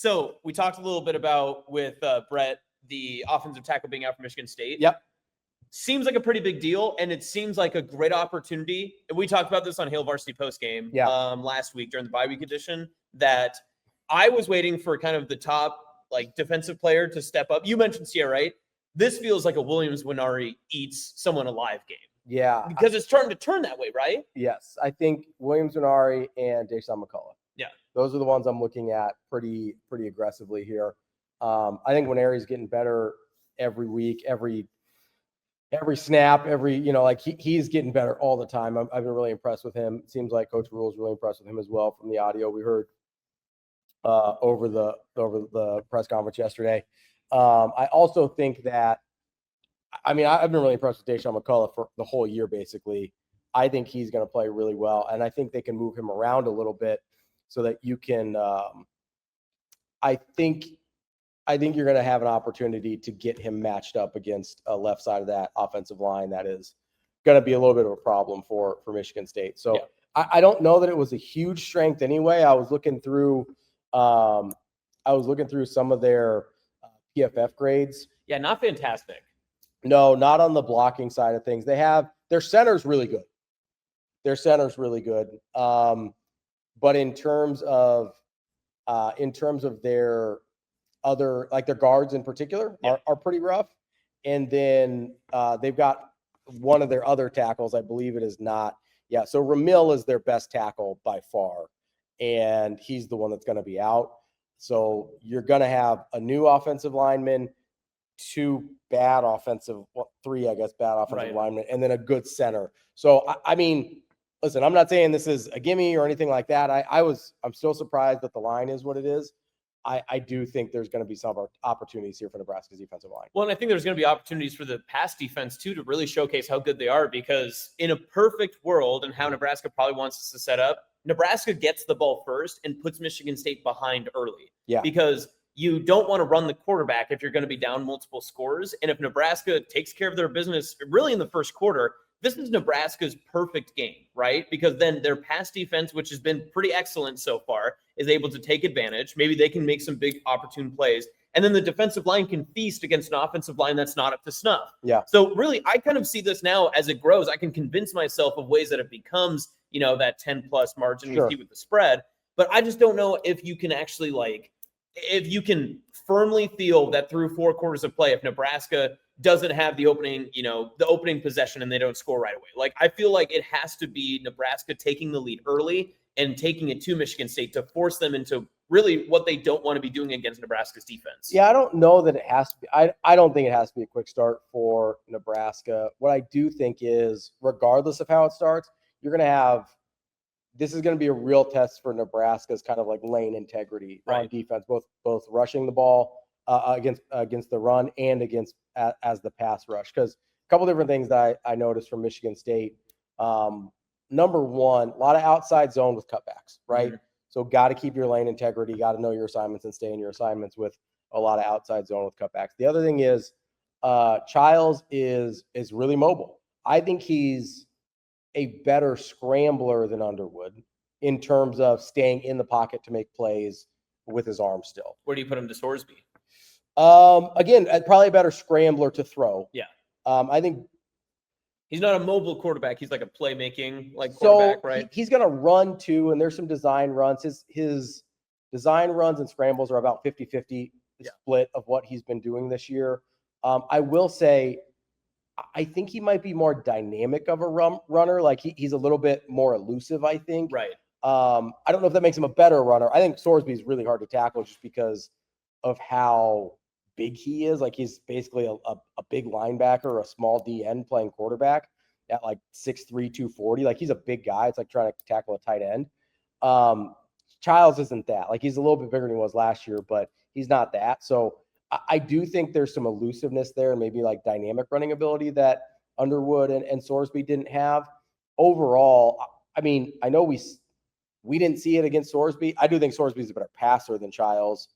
So we talked a little bit about with Brett, the offensive tackle being out for Michigan State. Yep. Seems like a pretty big deal, and it seems like a great opportunity. We talked about this on Hail Varsity postgame last week during the bye week edition, that I was waiting for kind of the top defensive player to step up. You mentioned Sierra, right? This feels like a Williams-Winnari eats someone alive game. Yeah. Because it's starting to turn that way, right? Yes. I think Williams-Winnari and Deshaun McCullough. Yeah. Those are the ones I'm looking at pretty aggressively here. I think Winnari's getting better every week, every snap, he's getting better all the time. I've been really impressed with him. It seems like Coach Rule's really impressed with him as well from the audio we heard over the press conference yesterday. I also think that, I've been really impressed with Deshaun McCullough for the whole year, basically. I think he's going to play really well, and I think they can move him around a little bit so that you can I think you're going to have an opportunity to get him matched up against a left side of that offensive line that is going to be a little bit of a problem for Michigan State. So yeah. I don't know that it was a huge strength anyway. I was looking through some of their PFF grades. Yeah, not fantastic. No, not on the blocking side of things. Their center's really good. But in terms of their other, their guards in particular are pretty rough. And then they've got one of their other tackles, I believe it is not. Yeah, so Ramil is their best tackle by far, and he's the one that's going to be out. So you're going to have a new offensive lineman, three bad offensive linemen, and then a good center. So, listen, I'm not saying this is a gimme or anything like that. I'm still surprised that the line is what it is. I do think there's going to be some opportunities here for Nebraska's defensive line. Well, and I think there's going to be opportunities for the pass defense, too, to really showcase how good they are, because in a perfect world and how Nebraska probably wants us to set up, Nebraska gets the ball first and puts Michigan State behind early. Yeah. Because you don't want to run the quarterback if you're going to be down multiple scores. And if Nebraska takes care of their business really in the first quarter, this is Nebraska's perfect game, right? Because then their pass defense, which has been pretty excellent so far, is able to take advantage. Maybe they can make some big opportune plays. And then the defensive line can feast against an offensive line that's not up to snuff. Yeah. So really, I kind of see this now as it grows. I can convince myself of ways that it becomes, that 10-plus margin we see with the spread. But I just don't know if you can actually, if you can firmly feel that through 4 quarters of play, if Nebraska doesn't have the opening possession and they don't score right away. I feel like it has to be Nebraska taking the lead early and taking it to Michigan State to force them into really what they don't want to be doing against Nebraska's defense. Yeah, I don't know that it has to be. I don't think it has to be a quick start for Nebraska. What I do think is, regardless of how it starts, this is going to be a real test for Nebraska's kind of lane integrity on defense, both rushing the ball against the run and as the pass rush. Because a couple different things that I noticed from Michigan State. Number one, a lot of outside zone with cutbacks, right? Mm-hmm. So got to keep your lane integrity, got to know your assignments and stay in your assignments with a lot of outside zone with cutbacks. The other thing is Childs is really mobile. I think he's a better scrambler than Underwood in terms of staying in the pocket to make plays with his arm still. Where do you put him to Sorsby? Again, probably a better scrambler to throw. Yeah. I think he's not a mobile quarterback. He's like a playmaking quarterback, right? He's going to run too, and there's some design runs. His design runs and scrambles are about 50-50 split of what he's been doing this year. I will say, I think he might be more dynamic of a runner. He's a little bit more elusive, I think. Right. I don't know if that makes him a better runner. I think Sorsby is really hard to tackle just because of how big he is. He's basically a big linebacker, a small DN playing quarterback at 6'3", 240. He's a big guy. It's like trying to tackle a tight end. Childs isn't that. He's a little bit bigger than he was last year, but he's not that. So I do think there's some elusiveness there, maybe dynamic running ability that Underwood and Sorsby didn't have. Overall, I know we didn't see it against Sorsby. I do think Sorsby's a better passer than Childs.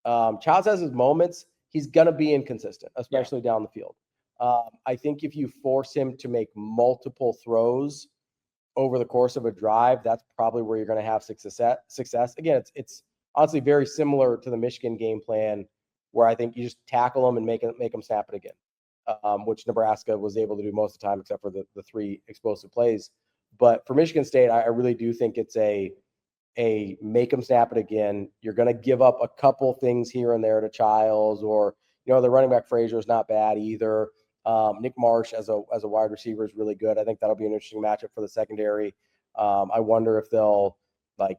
Childs has his moments. He's going to be inconsistent, especially down the field. I think if you force him to make multiple throws over the course of a drive, that's probably where you're going to have success. Again, it's honestly very similar to the Michigan game plan, where I think you just tackle them and make them snap it again, which Nebraska was able to do most of the time, except for the 3 explosive plays. But for Michigan State, I really do think it's a make them snap it again. You're going to give up a couple things here and there to Childs, or the running back Frazier is not bad either. Nick Marsh as a wide receiver is really good. I think that'll be an interesting matchup for the secondary. I wonder if they'll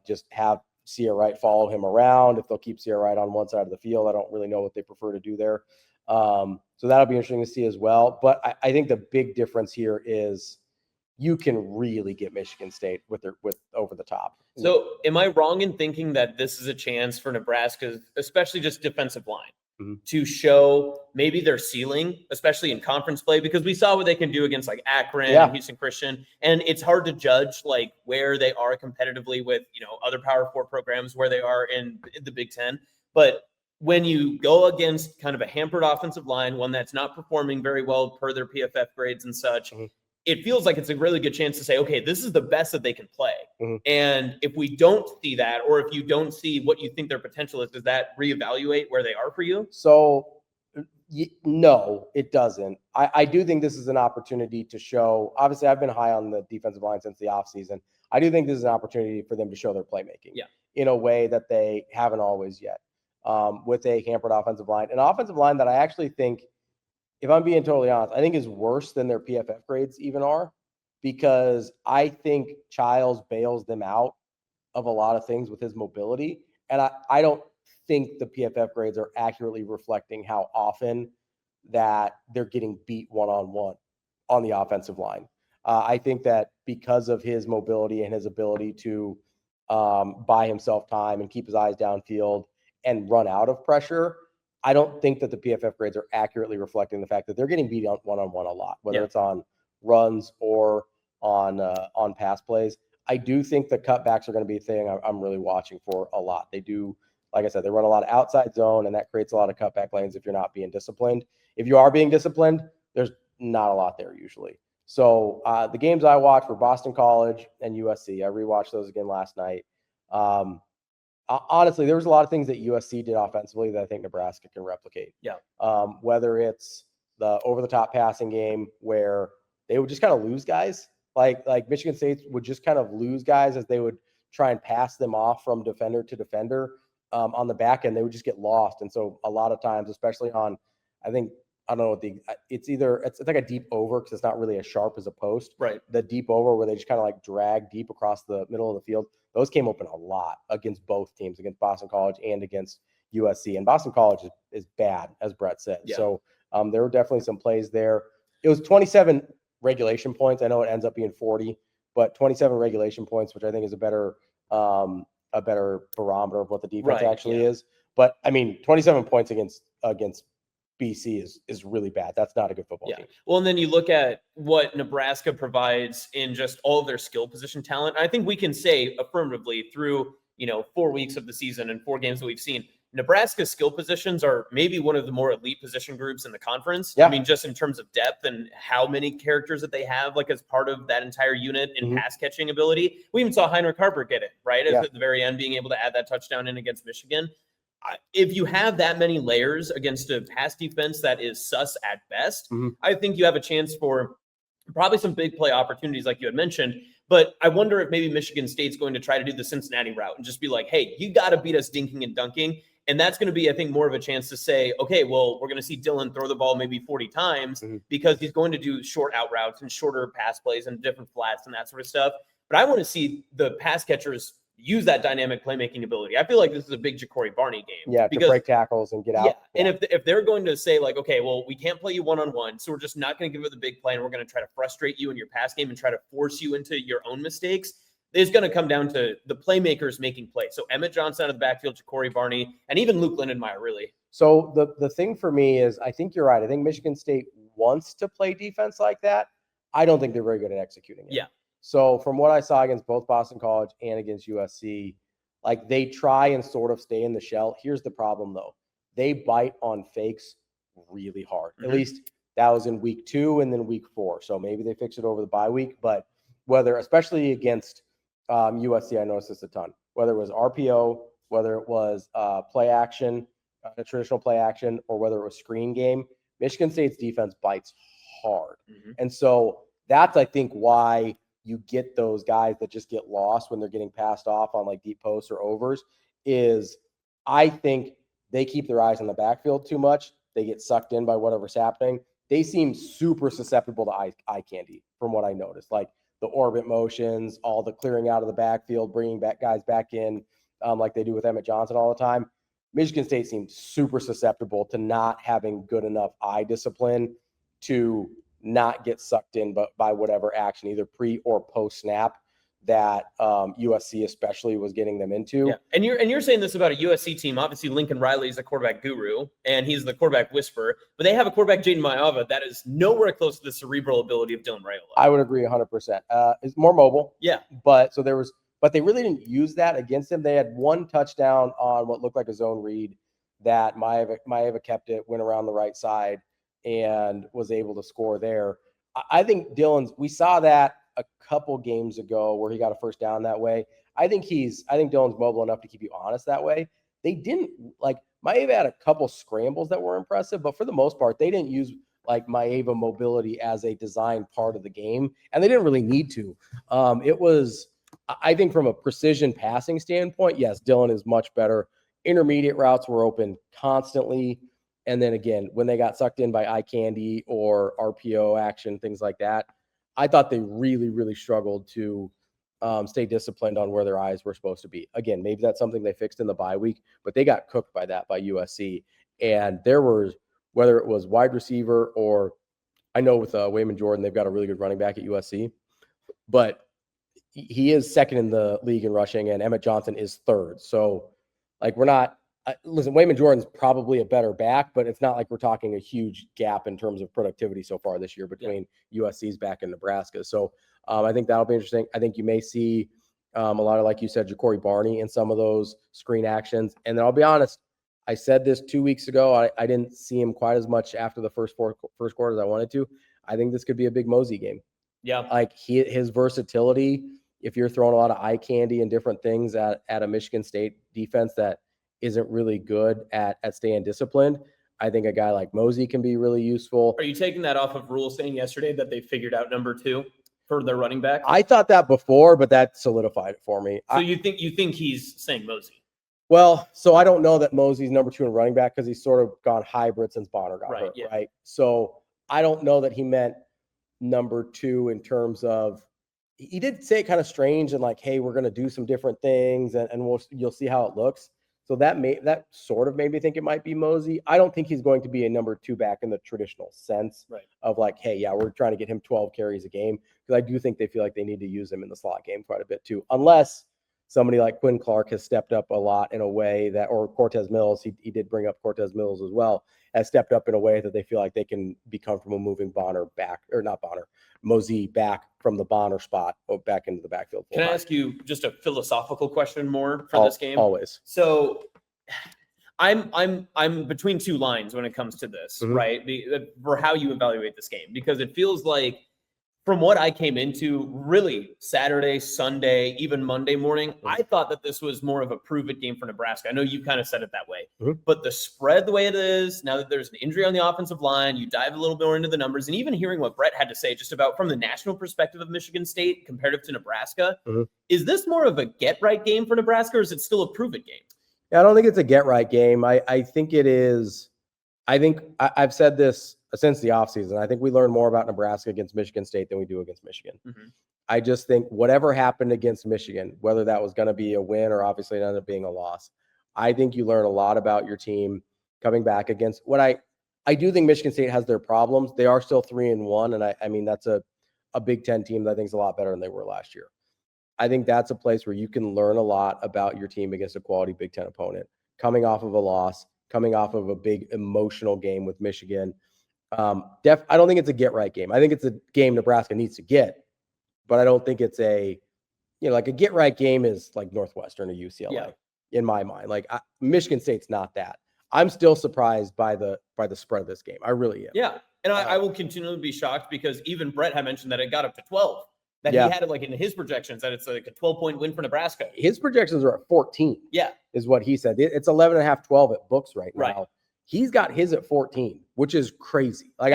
just have Sia Wright follow him around, if they'll keep Sia Wright on one side of the field. I don't really know what they prefer to do there. So that'll be interesting to see as well. But I think the big difference here is you can really get Michigan State with over the top. So am I wrong in thinking that this is a chance for Nebraska, especially just defensive line, to show maybe their ceiling, especially in conference play? Because we saw what they can do against Akron and Houston Christian, and it's hard to judge where they are competitively with other Power 4 programs, where they are in the Big Ten. But when you go against kind of a hampered offensive line, one that's not performing very well per their PFF grades and such, it feels like it's a really good chance to say, okay, this is the best that they can play. And if we don't see that, or if you don't see what you think their potential is, does that reevaluate where they are for you? So no, it doesn't. I do think this is an opportunity to show. Obviously, I've been high on the defensive line since the offseason. I do think this is an opportunity for them to show their playmaking in a way that they haven't always yet, with a hampered offensive line. An offensive line that I actually think, if I'm being totally honest, I think is worse than their PFF grades even are, because I think Childs bails them out of a lot of things with his mobility. And I don't think the PFF grades are accurately reflecting how often that they're getting beat one-on-one on the offensive line. I think that because of his mobility and his ability to buy himself time and keep his eyes downfield and run out of pressure, I don't think that the PFF grades are accurately reflecting the fact that they're getting beat one-on-one a lot, whether it's on runs or on pass plays. I do think the cutbacks are going to be a thing I'm really watching for a lot. They do, like I said, they run a lot of outside zone, and that creates a lot of cutback lanes if you're not being disciplined. If you are being disciplined, there's not a lot there usually. So the games I watched were Boston College and USC. I rewatched those again last night. Honestly, there was a lot of things that USC did offensively that I think Nebraska can replicate. Whether it's the over-the-top passing game where they would just kind of lose guys, like Michigan State would just kind of lose guys as they would try and pass them off from defender to defender on the back end. They would just get lost. And so a lot of times, especially on, I don't know what it's like a deep over, because it's not really as sharp as a post. Right. The deep over where they just kind of drag deep across the middle of the field. Those came open a lot against both teams, against Boston College and against USC. And Boston College is bad, as Brett said. So there were definitely some plays there. It was 27 regulation points. I know it ends up being 40, but 27 regulation points, which I think is a better barometer of what the defense actually is. But I mean, 27 points against BC is really bad. That's not a good football team. Well, and then you look at what Nebraska provides in just all of their skill position talent. I think we can say affirmatively through 4 weeks of the season and 4 games that we've seen, Nebraska's skill positions are maybe one of the more elite position groups in the conference. I mean, just in terms of depth and how many characters that they have, as part of that entire unit in pass catching ability. We even saw Heinrich Harper get it right at the very end, being able to add that touchdown in against Michigan. If you have that many layers against a pass defense that is sus at best, I think you have a chance for probably some big play opportunities like you had mentioned. But I wonder if maybe Michigan State's going to try to do the Cincinnati route and just be like, hey, you got to beat us dinking and dunking. And that's going to be, I think, more of a chance to say, okay, well, we're going to see Dylan throw the ball maybe 40 times because he's going to do short out routes and shorter pass plays and different flats and that sort of stuff. But I want to see the pass catchers use that dynamic playmaking ability. I feel like this is a big Ja'Cory Barney game. Because, to break tackles and get out. And if they're going to say okay, well, we can't play you one-on-one, so we're just not going to give it the big play, and we're going to try to frustrate you in your pass game and try to force you into your own mistakes, it's going to come down to the playmakers making plays. So Emmett Johnson out of the backfield, Ja'Cory Barney, and even Luke Lindenmeyer, really. So the thing for me is, I think you're right. I think Michigan State wants to play defense like that. I don't think they're very good at executing it. So from what I saw against both Boston College and against USC, they try and sort of stay in the shell. Here's the problem, though. They bite on fakes really hard. At least that was in week 2 and then week 4. So maybe they fix it over the bye week. But especially against USC, I noticed this a ton. Whether it was RPO, whether it was play action, a traditional play action, or whether it was screen game, Michigan State's defense bites hard. And so that's, I think, why you get those guys that just get lost when they're getting passed off on like deep posts or overs, is I think they keep their eyes on the backfield too much. They get sucked in by whatever's happening. They seem super susceptible to eye candy from what I noticed. Like the orbit motions, all the clearing out of the backfield, bringing back guys back in like they do with Emmett Johnson all the time. Michigan State seemed super susceptible to not having good enough eye discipline to not get sucked in by whatever action, either pre or post snap, that USC especially was getting them into. Yeah. And you're saying this about a USC team. Obviously, Lincoln Riley is the quarterback guru, and he's the quarterback whisperer. But they have a quarterback, Jaden Maiava, that is nowhere close to the cerebral ability of Dylan Raiola. I would agree 100%. It's more mobile. Yeah. But they really didn't use that against him. They had one touchdown on what looked like a zone read that Maiava kept it, went around the right side, and was able to score there. I think we saw that a couple games ago where he got a first down that way. I think Dylan's mobile enough to keep you honest that way. They didn't Maiava had a couple scrambles that were impressive, but for the most part, they didn't use like Maiava mobility as a design part of the game, and they didn't really need to. I think from a precision passing standpoint, yes, Dylan is much better. Intermediate routes were open constantly. And then again, when they got sucked in by eye candy or RPO action, things like that, I thought they really, really struggled to stay disciplined on where their eyes were supposed to be. Again, maybe that's something they fixed in the bye week, but they got cooked by that by USC. And there was, whether it was wide receiver or I know with Wayman Jordan, they've got a really good running back at USC, but he is second in the league in rushing, and Emmett Johnson is third. So, we're not listen. Wayman Jordan's probably a better back, but it's not like we're talking a huge gap in terms of productivity so far this year between USC's back and Nebraska. So, I think that'll be interesting. I think you may see a lot of, like you said, Ja'Cory Barney in some of those screen actions. And then I'll be honest, I said this 2 weeks ago. I didn't see him quite as much after the first quarter as I wanted to. I think this could be a big Mosey game. Yeah, his versatility. If you're throwing a lot of eye candy and different things at a Michigan State defense that isn't really good at staying disciplined, I think a guy like Mosey can be really useful. Are you taking that off of Rule saying yesterday that they figured out number 2 for their running back? I thought that before, but that solidified it for me. So you think he's saying Mosey? Well, so I don't know that Mosey's number 2 in running back because he's sort of gone hybrid since Bonner got hurt, right? So I don't know that he meant number 2 in terms of. He did say it kind of strange and like, hey, we're going to do some different things and you'll see how it looks. So that sort of made me think it might be Mosey. I don't think he's going to be a number 2 back in the traditional sense of like, hey, yeah, we're trying to get him 12 carries a game. Because I do think they feel like they need to use him in the slot game quite a bit too, unless somebody like Quinn Clark has stepped up a lot in a way that, or Cortez Mills, he did bring up Cortez Mills as well, has stepped up in a way that they feel like they can be comfortable moving Mosey back from the Bonner spot back into the backfield. Can I ask you just a philosophical question more for this game? Always. So I'm between 2 lines when it comes to this, right? For how you evaluate this game, because it feels like from what I came into, really Saturday, Sunday, even Monday morning, I thought that this was more of a prove-it game for Nebraska. I know you kind of said it that way, but the spread the way it is, now that there's an injury on the offensive line, you dive a little bit more into the numbers, and even hearing what Brett had to say just about from the national perspective of Michigan State comparative to Nebraska, is this more of a get-right game for Nebraska, or is it still a prove-it game? Yeah, I don't think it's a get-right game. I think it is. I think I've said this since the offseason. I think we learn more about Nebraska against Michigan State than we do against Michigan. I just think whatever happened against Michigan, whether that was going to be a win or obviously it ended up being a loss, I think you learn a lot about your team coming back against what I do think Michigan State has their problems. They are still 3-1. And I mean, that's a Big Ten team that I think is a lot better than they were last year. I think that's a place where you can learn a lot about your team against a quality Big Ten opponent, coming off of a loss, coming off of a big emotional game with Michigan. I don't think it's a get-right game. I think it's a game Nebraska needs to get, but I don't think it's like a get-right game is like Northwestern or UCLA in my mind. Michigan State's not that. I'm still surprised by the spread of this game. I really am. Yeah, and I will continually be shocked because even Brett had mentioned that it got up to 12 that he had it like in his projections that it's like a 12-point win for Nebraska. His projections are at 14. Yeah. Is what he said. It's 11.5, 12 at books right now. Right. He's got his at 14, which is crazy. Like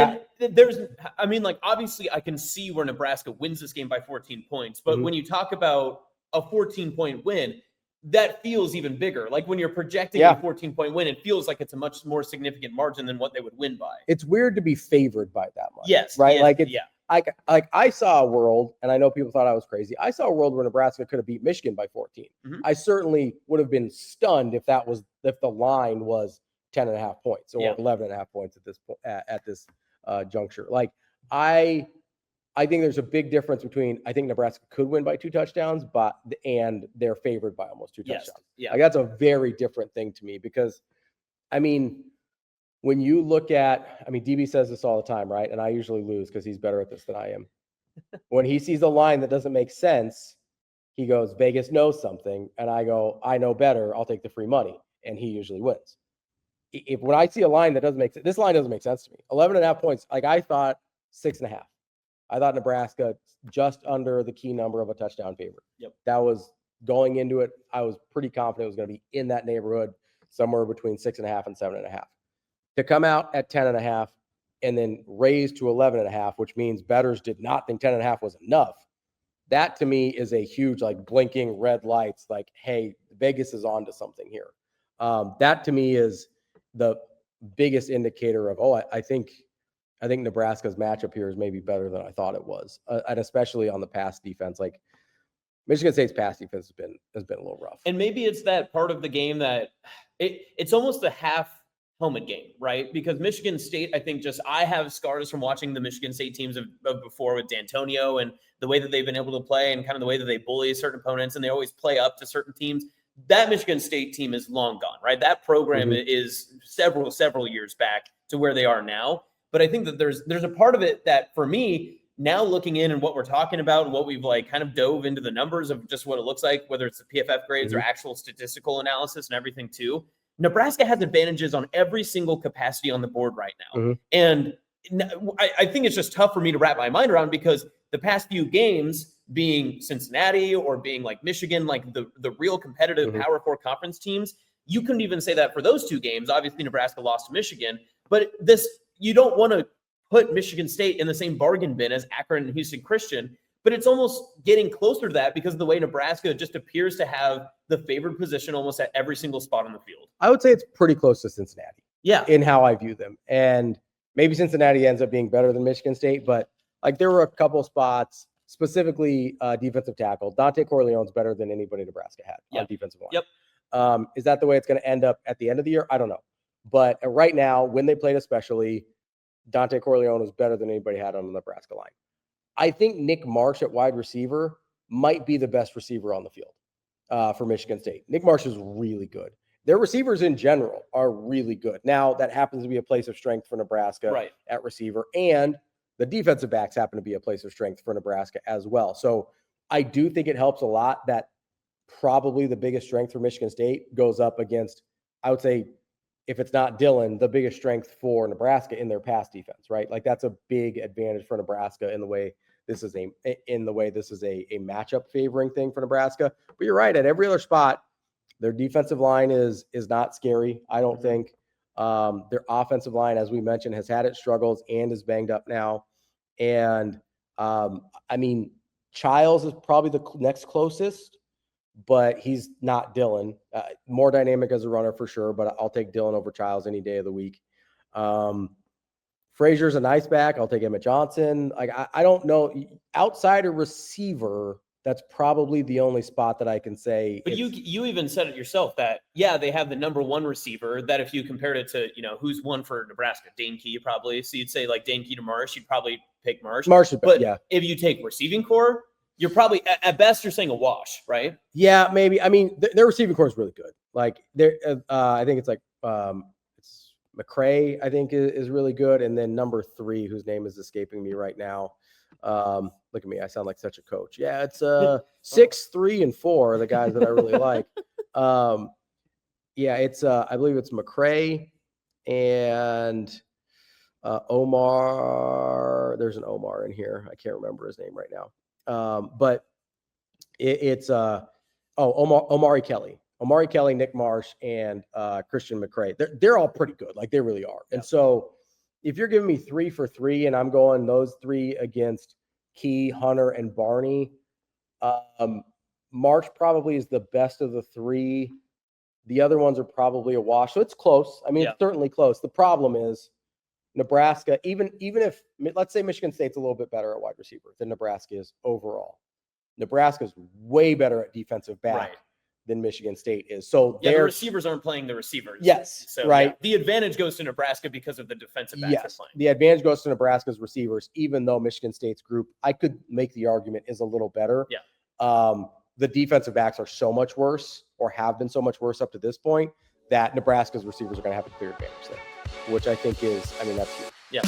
obviously I can see where Nebraska wins this game by 14 points, but when you talk about a 14-point win, that feels even bigger. Like when you're projecting a 14-point win, it feels like it's a much more significant margin than what they would win by. It's weird to be favored by that much. Yes. Right. Yeah. I saw a world, and I know people thought I was crazy. I saw a world where Nebraska could have beat Michigan by 14. I certainly would have been stunned if the line was 10.5 points or 11.5 points at this juncture. Like I think there's a big difference between I think Nebraska could win by 2 touchdowns, and they're favored by almost 2 touchdowns. Yeah. Like that's a very different thing to me because, I mean, when you look at, DB says this all the time, right? And I usually lose because he's better at this than I am. When he sees a line that doesn't make sense, he goes, Vegas knows something. And I go, I know better. I'll take the free money. And he usually wins. When I see a line that doesn't make sense, this line doesn't make sense to me. 11.5 points. Like I thought 6.5. I thought Nebraska just under the key number of a touchdown favorite. Yep. That was going into it. I was pretty confident it was going to be in that neighborhood, somewhere between 6.5 and 7.5. To come out at 10.5 and then raise to 11.5, which means bettors did not think 10.5 was enough. That to me is a huge, like blinking red lights. Like, hey, Vegas is on to something here. That to me is the biggest indicator of, I think Nebraska's matchup here is maybe better than I thought it was, and especially on the pass defense. Like Michigan State's pass defense has been a little rough. And maybe it's that part of the game that it's almost a half helmet game, right? Because Michigan State, I think I have scars from watching the Michigan State teams of before with D'Antonio and the way that they've been able to play and kind of the way that they bully certain opponents and they always play up to certain teams. That Michigan State team is long gone, right? That program is several years back to where they are now. But I think that there's a part of it that for me, now looking in and what we're talking about and what we've like kind of dove into the numbers of just what it looks like, whether it's the PFF grades or actual statistical analysis and everything too, Nebraska has advantages on every single capacity on the board right now. And I think it's just tough for me to wrap my mind around because the past few games being Cincinnati or being like Michigan, like the real competitive Power 4 conference teams, you couldn't even say that for those 2 games. Obviously, Nebraska lost to Michigan, but you don't want to put Michigan State in the same bargain bin as Akron and Houston Christian, but it's almost getting closer to that because of the way Nebraska just appears to have the favored position almost at every single spot on the field. I would say it's pretty close to Cincinnati. Yeah. In how I view them. And maybe Cincinnati ends up being better than Michigan State, but like there were a couple spots, specifically defensive tackle. Dante Corleone's better than anybody Nebraska had on defensive line. Yep. Is that the way it's going to end up at the end of the year? I don't know. But right now, when they played especially, Dante Corleone was better than anybody had on the Nebraska line. I think Nick Marsh at wide receiver might be the best receiver on the field for Michigan State. Nick Marsh is really good. Their receivers in general are really good. Now, that happens to be a place of strength for Nebraska at receiver, and the defensive backs happen to be a place of strength for Nebraska as well. So I do think it helps a lot that probably the biggest strength for Michigan State goes up against, I would say, if it's not Dillon, the biggest strength for Nebraska in their pass defense, right? Like that's a big advantage for Nebraska in the way this is a matchup favoring thing for Nebraska. But you're right, at every other spot, their defensive line is not scary, I don't think. Their offensive line, as we mentioned, has had its struggles and is banged up now. And Childs is probably the next closest, but he's not Dillon. More dynamic as a runner for sure, but I'll take Dillon over Childs any day of the week. Frazier's a nice back. I'll take Emmett Johnson. Like I don't know. Outside a receiver, that's probably the only spot that I can say. But you even said it yourself that, they have the number 1 receiver that if you compared it to, who's one for Nebraska, Dane Key probably. So you'd say like Dane Key to Marsh, you'd probably pick Marsh. But if you take receiving core, you're probably at best you're saying a wash, right? Yeah, maybe. I mean, their receiving core is really good. Like I think it's like it's McCray. I think is really good, and then number 3, whose name is escaping me right now. Look at me, I sound like such a coach. Yeah, it's 6, 3, and 4 are the guys that I really like. It's I believe it's McCray and Omar. There's an Omar in here. I can't remember his name right now. But it's Omari Kelly, Nick Marsh, and Christian McCray. They're all pretty good. Like, they really are. And so if you're giving me 3 for 3 and I'm going those 3 against Key, Hunter, and Barney, Marsh probably is the best of the 3. The other ones are probably a wash. So it's close. I mean, it's certainly close. The problem is Nebraska, even if, let's say Michigan State's a little bit better at wide receiver than Nebraska is overall. Nebraska's way better at defensive back than Michigan State is. So the receivers aren't playing the receivers. Yes. So right. The advantage goes to Nebraska because of the defensive backs they're playing. The advantage goes to Nebraska's receivers, even though Michigan State's group, I could make the argument, is a little better. Yeah. The defensive backs are so much worse, or have been so much worse up to this point, that Nebraska's receivers are going to have a clear advantage there, which I think is, I mean, that's huge. Yeah.